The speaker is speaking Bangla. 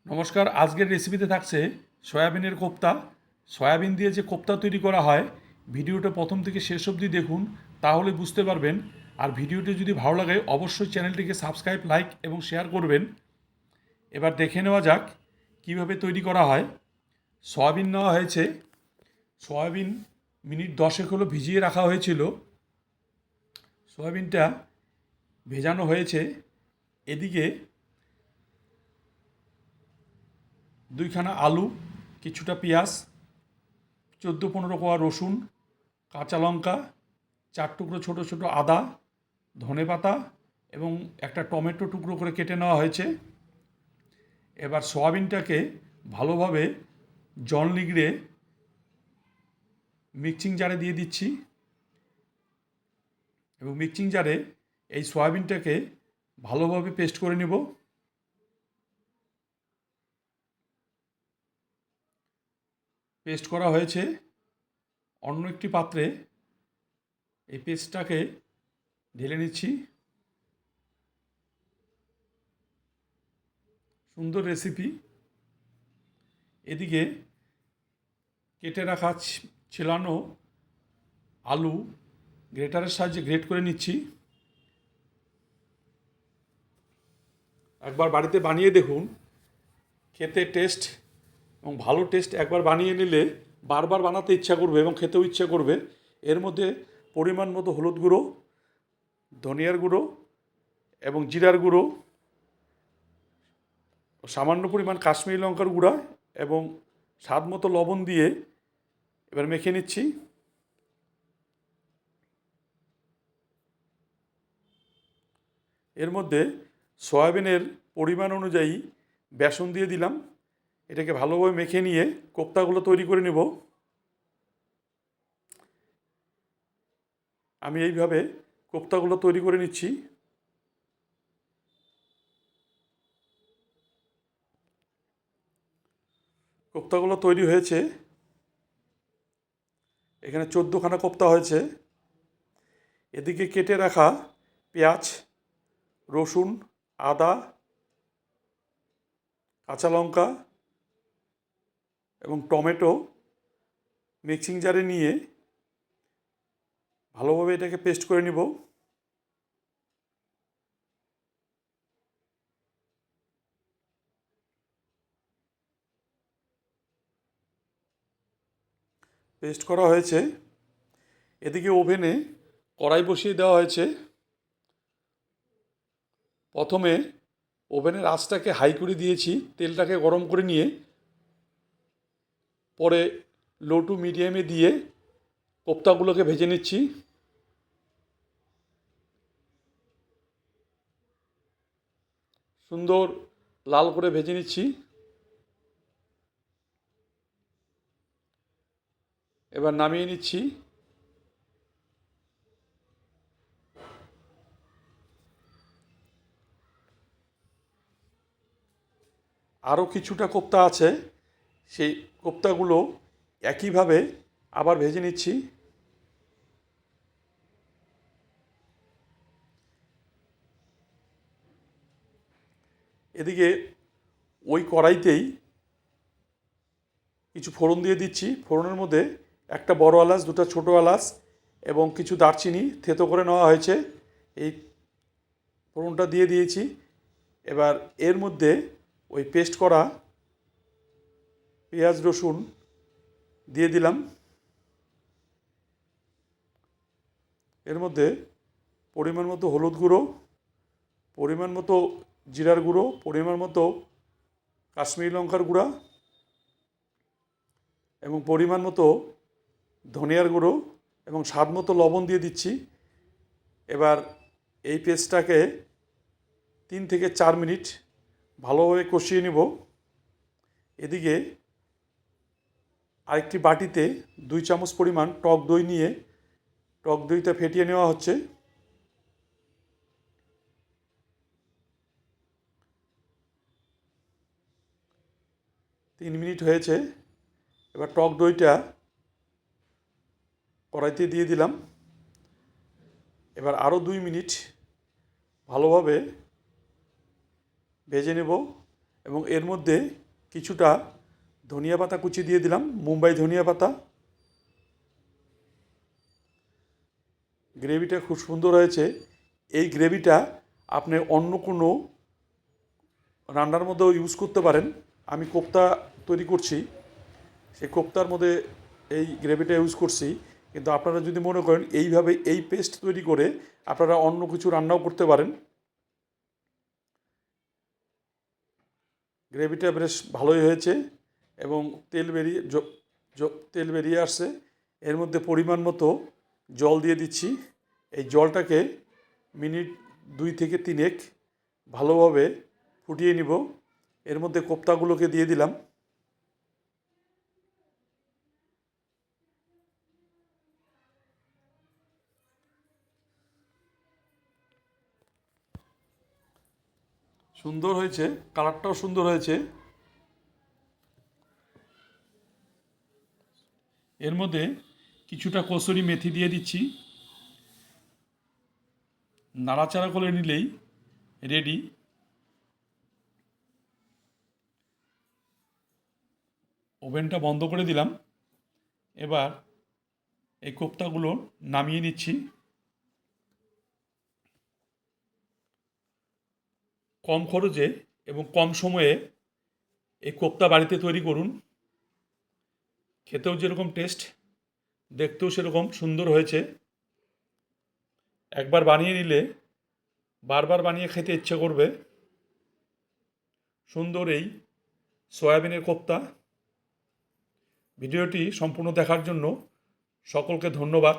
নমস্কার। আজকের রেসিপিতে থাকছে সয়াবিনের কোপ্তা। সয়াবিন দিয়ে যে কোপ্তা তৈরি করা হয়, ভিডিওটা প্রথম থেকে শেষ অবধি দেখুন, তাহলে বুঝতে পারবেন। আর ভিডিওটি যদি ভালো লাগে অবশ্যই চ্যানেলটিকে সাবস্ক্রাইব, লাইক এবং শেয়ার করবেন। এবার দেখে নেওয়া যাক কিভাবে তৈরি করা হয়। সয়াবিন নেওয়া হয়েছে। সয়াবিন মিনিট 10 হলো ভিজিয়ে রাখা হয়েছিল। সয়াবিনটা ভেজানো হয়েছে। এদিকে দুইখানা আলু, কিছুটা পেঁয়াজ, 14-15 কোয়া রসুন, কাঁচা লঙ্কা, 4 টুকরো ছোটো ছোটো আদা, ধনেপাতা এবং একটা টমেটো টুকরো করে কেটে নেওয়া হয়েছে। এবার সয়াবিনটাকে ভালোভাবে জল নিগড়ে মিক্সিং জারে দিয়ে দিচ্ছি এবং মিক্সিং জারে এই সয়াবিনটাকে ভালোভাবে পেস্ট করে নেব। পেস্ট করা হয়েছে। অন্য একটি পাত্রে এই পেস্টটাকে ঢেলে নিচ্ছি। সুন্দর রেসিপি। এদিকে কেটে রাখা ছেলানো আলু গ্রেটারের সাহায্যে গ্রেট করে নিচ্ছি। একবার বাড়িতে বানিয়ে দেখুন, খেতে টেস্ট এবং ভালো টেস্ট। একবার বানিয়ে নিলে বারবার বানাতে ইচ্ছা করবে এবং খেতেও ইচ্ছা করবে। এর মধ্যে পরিমাণ মতো হলুদ গুঁড়ো, ধনিয়ার গুঁড়ো এবং জিরার গুঁড়ো, সামান্য পরিমাণ কাশ্মীরি লঙ্কার গুঁড়া এবং স্বাদ মতো লবণ দিয়ে এবার মেখে নিচ্ছি। এর মধ্যে সয়াবিনের পরিমাণ অনুযায়ী বেসন দিয়ে দিলাম। এটাকে ভালোভাবে মেখে নিয়ে কোপ্তাগুলো তৈরি করে নেব। আমি এইভাবে কোপ্তাগুলো তৈরি করে নিচ্ছি। কোপ্তাগুলো তৈরি হয়েছে। এখানে 14খানা কোপ্তা হয়েছে। এদিকে কেটে রাখা পেঁয়াজ, রসুন, আদা, কাঁচা লঙ্কা এবং টমেটো মিক্সিং জারে নিয়ে ভালোভাবে এটাকে পেস্ট করে নিব। পেস্ট করা হয়েছে। এদিকে ওভেনে কড়াই বসিয়ে দেওয়া হয়েছে। প্রথমে ওভেনের আঁচটাকে হাই করে দিয়েছি, তেলটাকে গরম করে নিয়ে পরে লো টু মিডিয়ামে দিয়ে কোপ্তাগুলোকে ভেজে নিচ্ছি। সুন্দর লাল করে ভেজে নিচ্ছি। এবার নামিয়ে নিচ্ছি। আরও কিছুটা কোপ্তা আছে, সেই কোপ্তাগুলো একইভাবে আবার ভেজে নিচ্ছি। এদিকে ওই কড়াইতেই কিছু ফোড়ন দিয়ে দিচ্ছি। ফোড়নের মধ্যে একটা বড় এলাচ, দুটো ছোটো এলাচ এবং কিছু দারচিনি থেতো করে নেওয়া হয়েছে, এই ফোড়নটা দিয়ে দিয়েছি। এবার এর মধ্যে ওই পেস্ট করা পেঁয়াজ রসুন দিয়ে দিলাম। এর মধ্যে পরিমাণ মতো হলুদ গুঁড়ো, পরিমাণ মতো জিরার গুঁড়ো, পরিমাণ মতো কাশ্মীরি লঙ্কার গুঁড়া এবং পরিমাণ মতো ধনিয়ার গুঁড়ো এবং স্বাদ মতো লবণ দিয়ে দিচ্ছি। এবার এই পেস্টটাকে 3 থেকে 4 মিনিট ভালোভাবে কষিয়ে নেব। এদিকে আরেকটি বাটিতে 2 চামচ পরিমাণ টক দই নিয়ে টক দইটা ফেটিয়ে নেওয়া হচ্ছে। 3 মিনিট হয়েছে। এবার টক দইটা কড়াইতে দিয়ে দিলাম। এবার আরও 2 মিনিট ভালোভাবে ভেজে নেব এবং এর মধ্যে কিছুটা ধনিয়া পাতা কুচি দিয়ে দিলাম, মুম্বাই ধনিয়া পাতা। গ্রেভিটা খুব সুন্দর হয়েছে। এই গ্রেভিটা আপনি অন্য কোনো রান্নার মধ্যেও ইউজ করতে পারেন। আমি কোপ্তা তৈরি করছি, সেই কোপ্তার মধ্যে এই গ্রেভিটা ইউজ করছি, কিন্তু আপনারা যদি মনে করেন এইভাবে এই পেস্ট তৈরি করে আপনারা অন্য কিছু রান্নাও করতে পারেন। গ্রেভিটা বেশ ভালোই হয়েছে এবং তেল বেরিয়ে আসছে। এর মধ্যে পরিমাণ মতো জল দিয়ে দিচ্ছি। এই জলটাকে মিনিট 2 থেকে 3 ভালোভাবে ফুটিয়ে নিব। এর মধ্যে কোপ্তাগুলোকে দিয়ে দিলাম। সুন্দর হয়েছে, কালারটাও সুন্দর হয়েছে। এর মধ্যে কিছুটা কসুরি মেথি দিয়ে দিচ্ছি। নাড়াচাড়া করে নিলেই রেডি। ওভেনটা বন্ধ করে দিলাম। এবার এই কোপ্তাগুলো নামিয়ে নিচ্ছি। কম খরচে এবং কম সময়ে এই কোপ্তা বাড়িতে তৈরি করুন। খেতেও যেরকম টেস্ট, দেখতেও সেরকম সুন্দর হয়েছে। একবার বানিয়ে নিলে বারবার বানিয়ে খেতে ইচ্ছে করবে। সুন্দর এই সয়াবিনের কোপ্তা। ভিডিওটি সম্পূর্ণ দেখার জন্য সকলকে ধন্যবাদ।